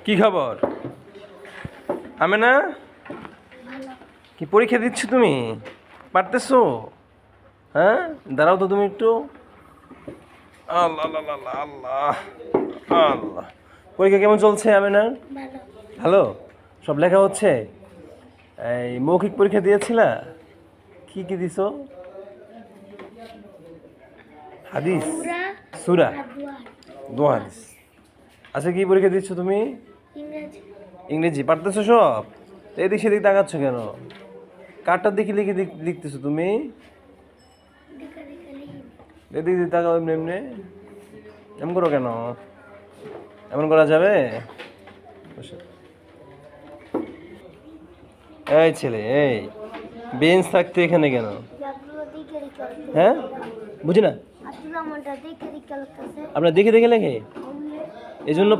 কি খবর আমেনা? কি পরীক্ষা দিচ্ছ তুমি? পারতেছো? হ্যাঁ, দাঁড়াও তো তুমি একটু। আল্লাহ আল্লাহ আল্লাহ আল্লাহ আল্লাহ। পরীক্ষা কেমন চলছে আমেনা? ভালো। সব লেখা হচ্ছে? এই মৌখিক পরীক্ষা দিয়েছিলা? কি কি দিছো? হাদিস, সূরা, দোয়া হাদিস। আচ্ছা, কি পরীক্ষা দিচ্ছ তুমি? ইংরেজি। পারতেছো সব? তো এদিক সেদিক তাকাচ্ছ কেন? কারটার দেখে লিখে লিখতেছো তুমি? এদিক দিকে তাকাও, এমনি এমনি এমন করো কেন? এমন করা যাবে? এই ছেলে, এই বেঞ্চ থাকতে এখানে কেন? হ্যাঁ, বুঝি না। আপনার দেখে দেখে লেখে, এই জন্য